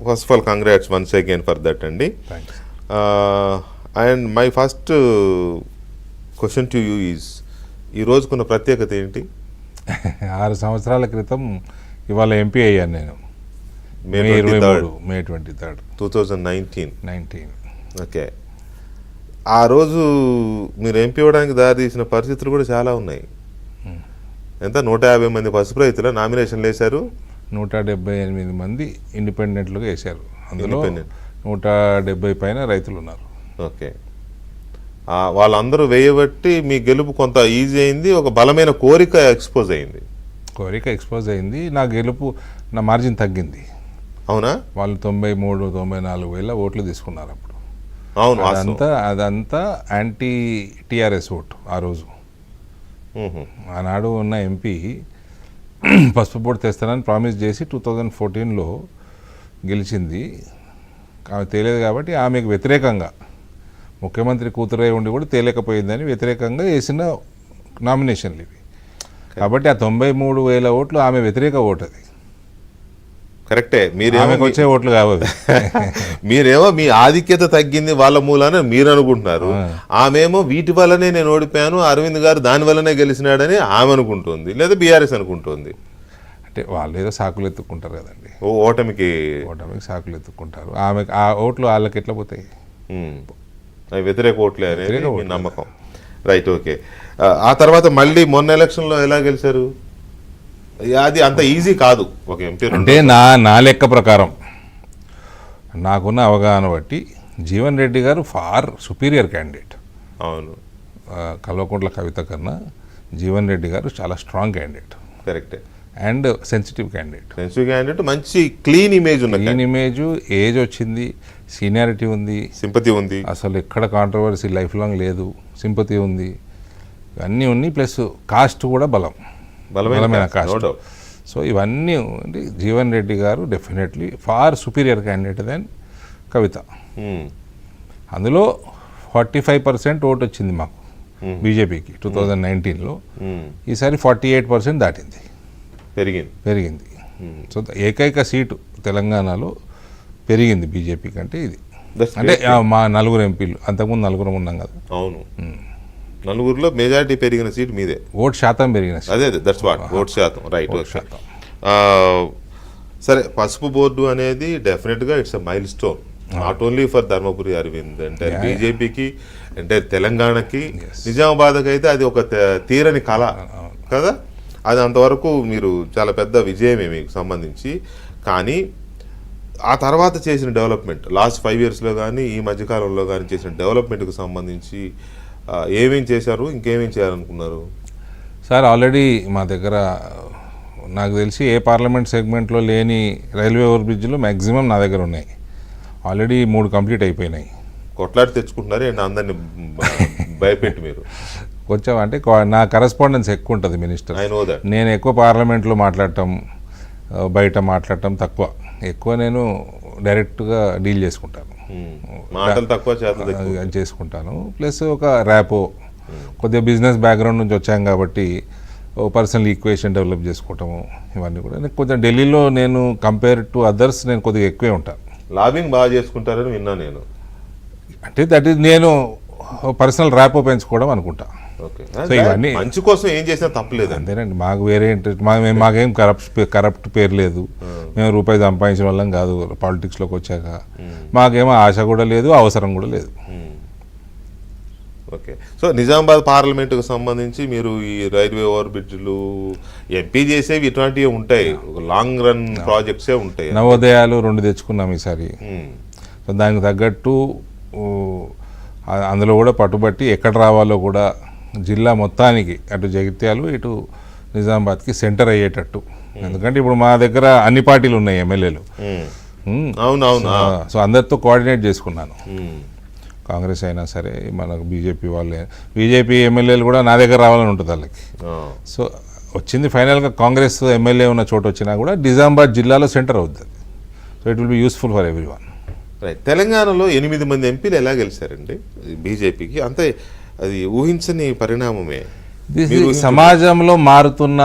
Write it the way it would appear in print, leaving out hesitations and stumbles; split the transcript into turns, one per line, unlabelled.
First of all congrats once again for that అండి. And my first question to you is, ఈ రోజుకున్న ప్రత్యేకత ఏంటి?
6 సంవత్సరాల క్రితం ఇవాళ ఎంపీ అయ్యాను నేను.
మే 23,
మే 23,
2019. ఓకే, ఆ రోజు మీరు ఎంపీ అవ్వడానికి దారి తీసిన పరిస్థితులు కూడా చాలా ఉన్నాయి. ఎంత 150 మంది పసుపు రైతుల నామినేషన్లు వేశారు,
178 మంది ఇండిపెండెంట్లుగా వేశారు. అందులో 170 పైన రైతులు ఉన్నారు.
ఓకే, వాళ్ళందరూ వేయబట్టి మీ గెలుపు కొంత ఈజీ అయింది, ఒక బలమైన కోరిక ఎక్స్పోజ్ అయింది. నా గెలుపు, నా మార్జిన్ తగ్గింది. అవునా?
వాళ్ళు 93-94 వేల ఓట్లు తీసుకున్నారు అప్పుడు.
అవును,
అదంతా యాంటీ టీఆర్ఎస్ ఓటు. ఆ రోజు ఆనాడు ఉన్న ఎంపీ పసుపు బోర్డు తెస్తానని ప్రామిస్ చేసి 2014లో గెలిచింది. ఆమె తేలేదు కాబట్టి ఆమెకు వ్యతిరేకంగా, ముఖ్యమంత్రి కూతురై ఉండి కూడా తేలేకపోయిందని వ్యతిరేకంగా వేసిన నామినేషన్లు ఇవి. కాబట్టి ఆ 93,000 ఓట్లు ఆమె వ్యతిరేక ఓటు. అది
కరెక్టే.
ఆమెకు వచ్చే ఓట్లు కావాలి.
మీరేమో మీ ఆధిక్యత తగ్గింది వాళ్ళ మూలాన మీరు అనుకుంటున్నారు, ఆమెమో వీటి వల్లనే నేను ఓడిపోయాను, అరవింద్ గారు దాని వల్లనే గెలిచినాడని ఆమె అనుకుంటుంది, లేదా బీఆర్ఎస్ అనుకుంటుంది.
అంటే వాళ్ళు ఏదో సాకులు ఎత్తుక్కుంటారు కదండి,
ఓటమికి
సాకులు ఎత్తుక్కుంటారు. ఆమెకు ఆ ఓట్లు వాళ్ళకి ఎట్లా పోతాయి?
అవి వ్యతిరేక ఓట్లే అనేది మీ నమ్మకం. Right, okay. ఆ తర్వాత మళ్ళీ మొన్న ఎలక్షన్లో ఎలా గెలిచారు? అది అంత ఈజీ కాదు ఒక ఎంపీ.
అంటే నా లెక్క ప్రకారం, నాకున్న అవగాహన బట్టి జీవన్ రెడ్డి గారు ఫార్ సుపీరియర్ క్యాండిడేట్.
అవును,
కల్వకుంట్ల కవిత కన్నా జీవన్ రెడ్డి గారు చాలా స్ట్రాంగ్ క్యాండిడేట్.
కరెక్టే.
అండ్ సెన్సిటివ్ క్యాండిడేట్,
మంచి క్లీన్ ఇమేజ్
ఏజ్ వచ్చింది, సీనియారిటీ ఉంది,
సింపతి ఉంది, అసలు
ఎక్కడ కాంట్రవర్సీ లైఫ్ లాంగ్ లేదు, సింపతి ఉంది, అన్నీ ఉన్నాయి. ప్లస్ కాస్ట్ కూడా బలమైన కాస్ట్. సో ఇవన్నీ అంటే జీవన్ రెడ్డి గారు definitely far superior candidate than Kavitha. అందులో 45% ఓటు వచ్చింది మాకు బీజేపీకి 2019లో. ఈసారి 48% దాటింది, పెరిగింది. సో ఏకైక సీటు తెలంగాణలో పెరిగింది బీజేపీ కంటే ఇది. అంటే మా 4 ఎంపీలు, అంతకుముందు 4 ఉన్నాం కదా.
అవును, 4లో మెజారిటీ పెరిగిన సీట్ మీదే.
ఓటు శాతం పెరిగిన,
అదే దట్స్ వాట్, ఓటు శాతం. రైట్, సరే. పసుపు బోర్డు అనేది డెఫినెట్గా it's a milestone, not only for Dharmapuri Arvind అంటే బీజేపీకి, అంటే తెలంగాణకి, నిజామాబాద్కి అయితే అది ఒక తీరని కళ కదా. అది అంతవరకు మీరు చాలా పెద్ద విజయమే మీకు సంబంధించి. కానీ ఆ తర్వాత చేసిన డెవలప్మెంట్, లాస్ట్ 5 ఇయర్స్లో కానీ ఈ మధ్యకాలంలో కానీ చేసిన డెవలప్మెంట్కి సంబంధించి ఏమేం చేశారు, ఇంకేమేం చేయాలనుకున్నారు?
సార్, ఆల్రెడీ మా దగ్గర నాకు తెలిసి ఏ పార్లమెంట్ సెగ్మెంట్లో లేని రైల్వే ఓవర్ బ్రిడ్జ్లు మ్యాక్సిమం నా దగ్గర ఉన్నాయి. ఆల్రెడీ 3 కంప్లీట్ అయిపోయినాయి.
కొట్లాడి తెచ్చుకుంటున్నారు ఏంటి అందరినీ భయపెట్టి? మీరు
కొంచెం అంటే నా కరెస్పాండెన్స్ ఎక్కువ ఉంటుంది మినిస్టర్. నేను ఎక్కువ పార్లమెంట్లో మాట్లాడటం, బయట మాట్లాడటం తక్కువ. ఎక్కువ నేను డైరెక్ట్గా డీల్ చేసుకుంటాను, చేసుకుంటాను. ప్లస్ ఒక ర్యాపో, కొద్దిగా బిజినెస్ బ్యాక్గ్రౌండ్ నుంచి వచ్చాం కాబట్టి పర్సనల్ ఈక్వేషన్ డెవలప్ చేసుకోవటము, ఇవన్నీ కూడా కొంచెం ఢిల్లీలో నేను కంపేర్ టు అదర్స్ నేను కొద్దిగా ఎక్కువే ఉంటాను.
లాబింగ్ బాగా చేసుకుంటారని విన్నా నేను.
అంటే దట్ ఈస్ నేను పర్సనల్ ర్యాపో పెంచుకోవడం అనుకుంటా.
సో ఇవన్నీ మంచి కోసం ఏం చేసినా తప్పలేదు.
అంతేనండి, మాకు వేరే ఇంట్రెస్ట్, మాకేం కరప్ట్ పేరు లేదు. మేము రూపాయి సంపాదించిన వాళ్ళం కాదు పాలిటిక్స్లోకి వచ్చాక. మాకేమో ఆశ కూడా లేదు, అవసరం కూడా లేదు.
ఓకే, సో నిజామాబాద్ పార్లమెంటుకు సంబంధించి మీరు ఈ రైల్వే ఓవర్ బ్రిడ్జ్లు ఎంపీ చేసేవి ఇటువంటివి ఉంటాయి, లాంగ్ రన్ ప్రాజెక్ట్సే ఉంటాయి.
నవోదయాలు 2 తెచ్చుకున్నాం ఈసారి. సో దానికి తగ్గట్టు అందులో కూడా పట్టుబట్టి ఎక్కడ రావాలో కూడా జిల్లా మొత్తానికి, అటు జగిత్యాలు ఇటు నిజామాబాద్కి సెంటర్ అయ్యేటట్టు. ఎందుకంటే ఇప్పుడు మా దగ్గర అన్ని పార్టీలు ఉన్నాయి, ఎమ్మెల్యేలు.
అవునవును.
సో అందరితో కోఆర్డినేట్ చేసుకున్నాను. కాంగ్రెస్ అయినా సరే, మనకు బీజేపీ ఎమ్మెల్యేలు కూడా నా దగ్గర రావాలని ఉంటుంది వాళ్ళకి. సో వచ్చింది ఫైనల్గా కాంగ్రెస్ ఎమ్మెల్యే ఉన్న చోటు వచ్చినా కూడా నిజామాబాద్ జిల్లాలో సెంటర్ అవుతుంది. So it will be useful for everyone.
Right. తెలంగాణలో 8 మంది ఎంపీలు ఎలా గెలిచారండి బీజేపీకి? అంతే, అది ఊహించని పరిణామమే.
సమాజంలో మారుతున్న